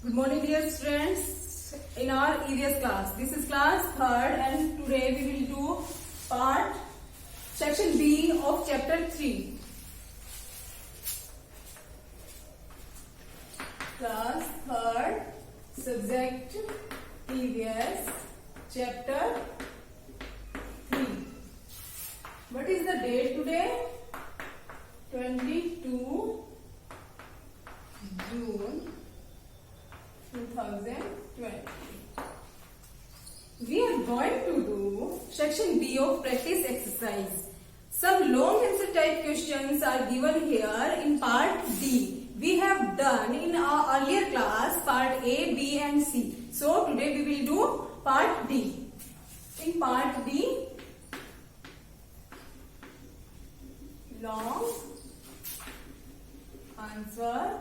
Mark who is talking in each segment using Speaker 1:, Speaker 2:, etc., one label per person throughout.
Speaker 1: Good morning, dear students. In our EVS class, this is class 3rd, and today we will do part section B of chapter 3. Class 3rd, subject EVS, chapter 3. What is the date today? 22 June 2020. We are going to do section B of practice exercise. Some long answer type questions are given here in part D. We have done in our earlier class part A, B and C. So today we will do part D. In part D, long answer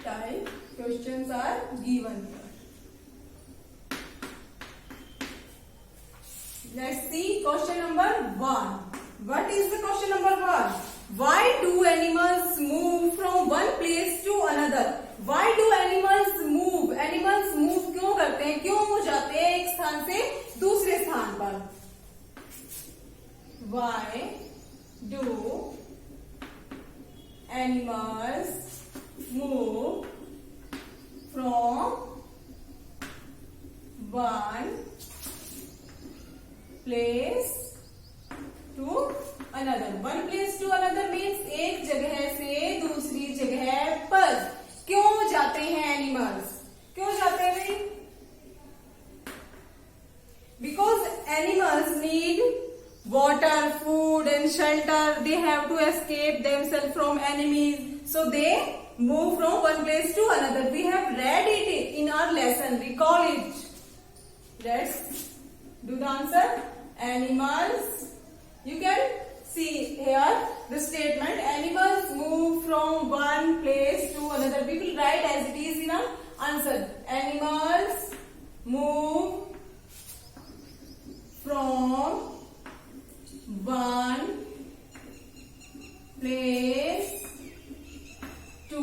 Speaker 1: type questions are given here. Let's see question number 1. What is the question number 1? Why do animals move from one place to another? Why do animals move? Animals move क्यों करते हैं? क्यों जाते हैं एक स्थान से दूसरे स्थान पर? Why do animals move from one place to another? One place to another means एक जगह से दूसरी जगह पर क्यों जाते हैं एनिमल्स? क्यों जाते हैं भाई? Because animals need water, food and shelter. They have to escape themselves from enemies. So they move from one place to another. We have read it in our lesson. Recall it. Let's do the answer. Animals. You can see here the statement. Animals move from one place to another. We will write as it is in our answer. Animals move from one place to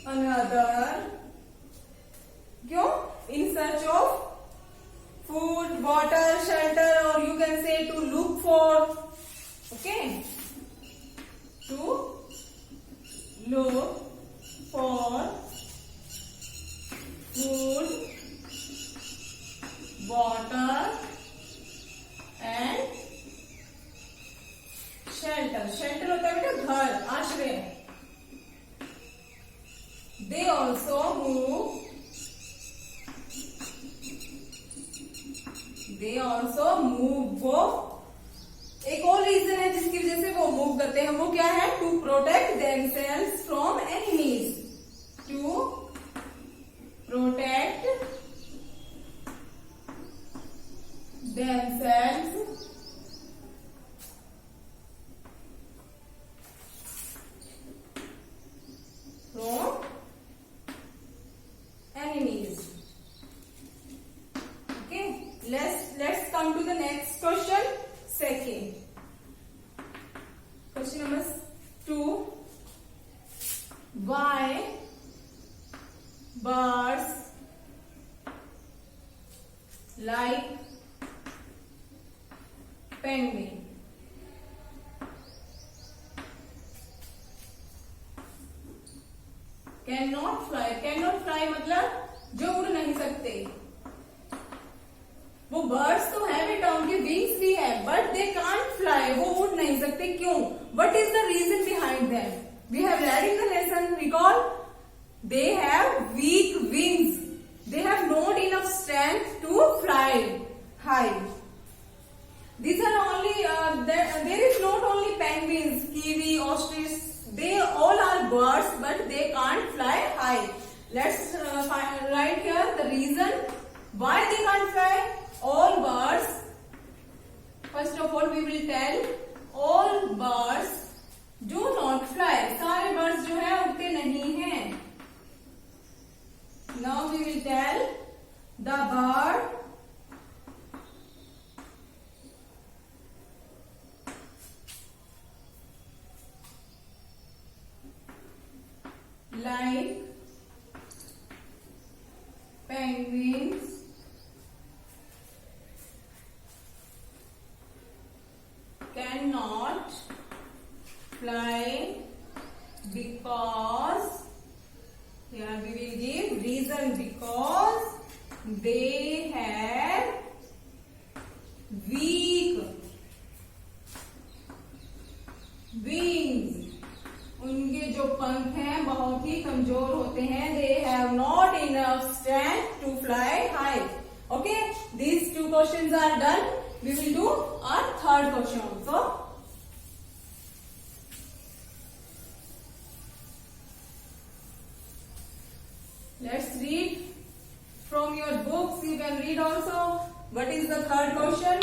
Speaker 1: another. क्यों? In search of food, water, shelter, or you can say to look for. Okay? To look for food, water and shelter. Shelter होता है बेटा घर, आश्रय. They also move. They also move. वो एक और reason है जिसकी वजह से वो मूव करते हैं. वो क्या है? To protect themselves from enemies. To protect themselves from enemies. Okay, let's come to the next question. Second question number 2. Why birds like penguin? Cannot fly. Cannot fly मतलब जो उड़ नहीं सकते. वो बर्ड्स तो है बेटा, उनके विंग्स भी है, बट दे कांट फ्लाई. वो उड़ नहीं सकते. क्यों? What is the reason behind them? We have read in the lesson. Recall. They have weak wings. They have not enough strength to fly high. These are only there is not only penguins, kiwi, ostrich. They all are birds, but they can't fly high. Let's write here the reason why they can't fly. All birds. First of all, we will tell all birds do not fly. सारे birds जो है उड़ते नहीं हैं. Now we will tell the bird like penguins cannot fly because, here we will give reason, because they have weak wings. उनके जो पंख हैं बहुत ही कमजोर होते हैं. They have not enough strength to fly high. Okay, these two questions are done. We will do our third question also. Let's read from your books. You can read also. What is the third question?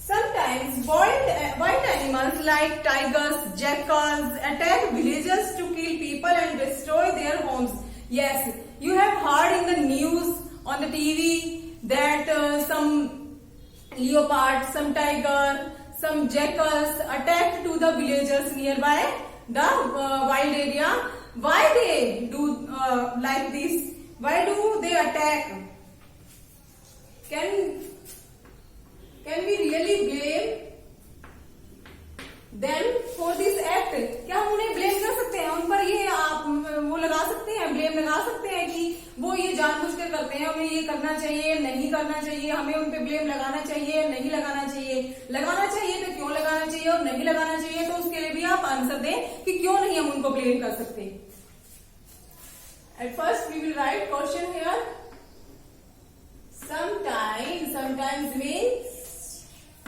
Speaker 1: Sometimes wild animals like tigers, jackals attack villages to kill people and destroy their homes. Yes, you have heard in the news, on the TV, that some leopard, some tiger, some jackals attacked to the villagers nearby the wild area. Why they do like this? Why do they attack? Can we really blame them for this act? क्या हम उन्हें blame कर सकते हैं? उन पर ये आप वो लगा सकते हैं, ब्लेम लगा सकते हैं कि वो ये जानबूझकर करते हैं, हमें ये करना चाहिए, नहीं करना चाहिए, हमें उन पे ब्लेम लगाना चाहिए, नहीं लगाना चाहिए. लगाना चाहिए तो क्यों लगाना चाहिए, और नहीं लगाना चाहिए तो उसके लिए भी आप आंसर दें कि क्यों नहीं हम उनको ब्लेम कर सकते. At first we will write question here. Sometimes means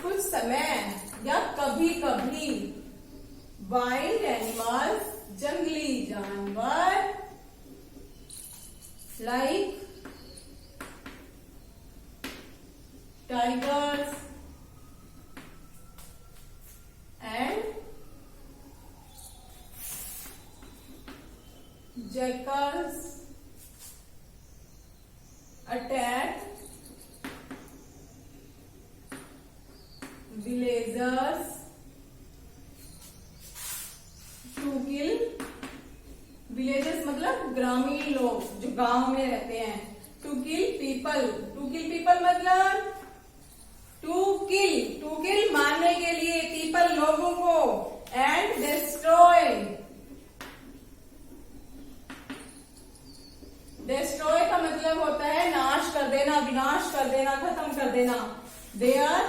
Speaker 1: कुछ समय या कभी कभी वाइल्ड एनिमल्स, जंगली जानवर, like tigers and jackals attack villagers to kill. villagers मतलब ग्रामीण लोग जो गांव में रहते हैं. to kill people मतलब to kill मारने के लिए, people लोगों को, and destroy का मतलब होता है नाश कर देना, विनाश कर देना, खत्म कर देना. their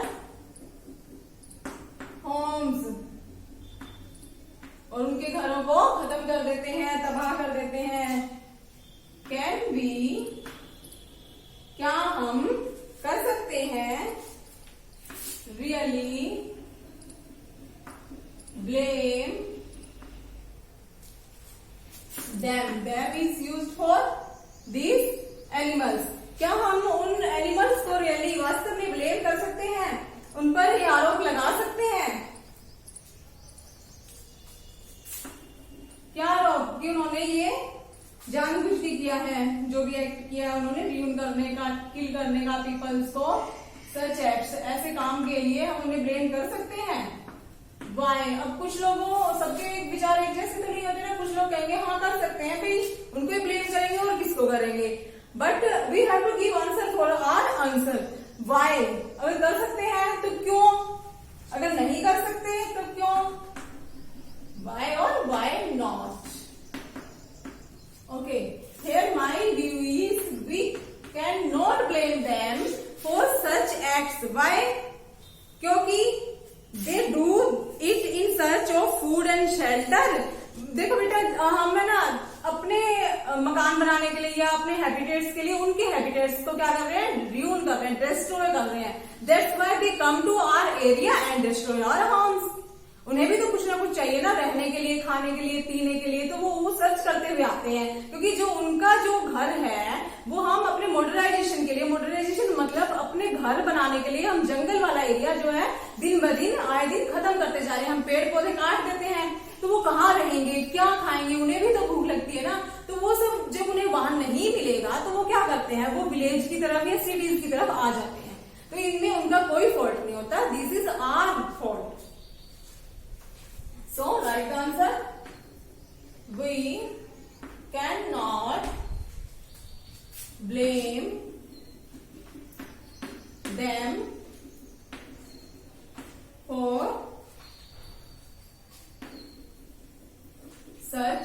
Speaker 1: homes, और उनके घरों को खत्म कर देते हैं, तबाह कर देते हैं. क्या हम कर सकते हैं really blame them is used for these animals. क्या हम उन एनिमल्स को रियली वास्तव में ब्लेम कर सकते हैं, उन पर ये आरोप लगा सकते हैं? क्या आरोप कि उन्होंने ये जानबूझ के किया है, जो भी एक्ट किया उन्होंने र्यून करने का, किल करने का पीपल्स को, सच एक्ट्स, ऐसे काम के लिए हम उन्हें ब्लेम कर सकते हैं. वाई? अब कुछ लोगों, सबके विचार एक जैसे तो नहीं होते ना. कुछ लोग कहेंगे हाँ कर सकते हैं भाई, उनको ब्लेम करेंगे और किसको करेंगे. But we have to give answer for our answer. Why? अगर कर सकते हैं तो क्यों, अगर नहीं कर सकते तो क्यों? वाई और why not. Okay, here my view is we can not blame them for such acts. Why? क्योंकि they do it in search of food and shelter. देखो बेटा, हमें ना अपने मकान बनाने के लिए या अपने हैबिटेट्स के लिए उनके हैबिटेट्स को क्या कर रहे हैं, र्यून कर रहे हैं, डिस्ट्रॉय कर रहे हैं. That's why they come to our area and destroy our homes. उन्हें भी तो कुछ ना कुछ चाहिए ना, रहने के लिए, खाने के लिए, पीने के लिए, तो वो सर्च करते हुए आते हैं. क्योंकि जो उनका जो घर है वो हम अपने मॉडर्नाइजेशन के लिए, मॉडर्नाइजेशन मतलब अपने घर बनाने के लिए हम जंगल वाला एरिया जो है दिन ब दिन आए दिन खत्म करते जा रहे हैं. हम पेड़ पौधे काट देते हैं, तो वो कहाँ रहेंगे, क्या खाएंगे, उन्हें भी तो भूख लगती है ना. तो वो सब जब उन्हें वहां नहीं मिलेगा तो वो क्या करते हैं, वो विलेज की तरफ या सिटीज की तरफ आ जाते हैं. तो इनमें उनका कोई फॉल्ट नहीं होता. This is our fault. So right answer, we can not blame them for such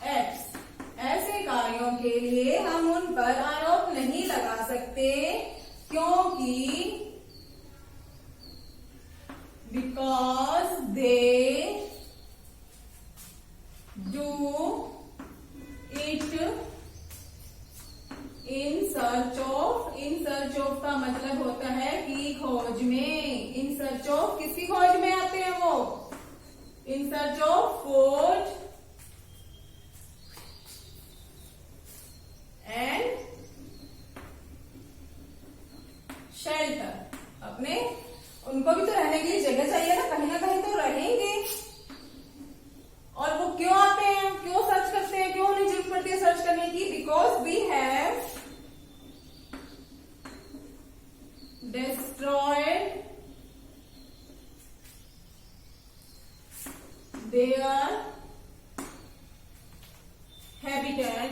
Speaker 1: acts. ऐसे कार्यों के लिए हम उन पर आरोप नहीं लगा सकते क्योंकि because they do it in search of का मतलब होता है कि खोज में। इन सर्च ऑफ किसकी खोज में आते हैं वो? इन search of food and shelter. अपने उनको भी तो रहने के लिए जगह चाहिए ना कहीं तो रहेंगे। और वो क्यों आते हैं, क्यों सर्च करते हैं, क्यों उन्हें जरूरत पड़ती है सर्च करने की? Because we have destroyed their habitat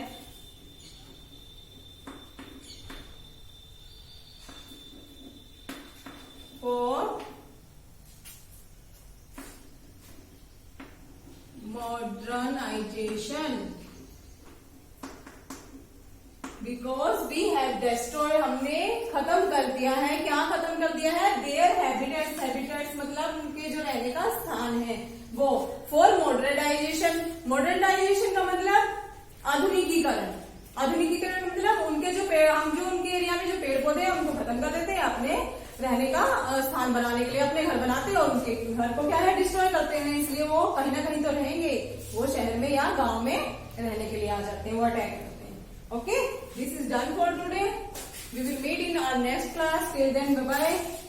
Speaker 1: for modernization। Because we have destroyed, हमने खत्म कर दिया है। क्या खत्म कर दिया है? There habitats. हैबिटेट्स मतलब उनके जो रहने का स्थान है वो। For modernisation. मॉडर्नाइजेशन का मतलब आधुनिकीकरण। आधुनिकीकरण मतलब उनके जो पेड़, हम जो उनके एरिया में जो पेड़ पौधे हैं उनको खत्म कर देते हैं, अपने रहने का स्थान बनाने के लिए अपने घर बनाते हैं और उनके घर को क्या है डिस्ट्रॉय करते हैं। इसलिए वो कहीं ना कहीं तो रहेंगे, वो शहर में या गांव में रहने के लिए आ जाते हैं, वो अटैक करते हैं। Okay, this is done for today. We will meet in our next class. Till then, bye bye.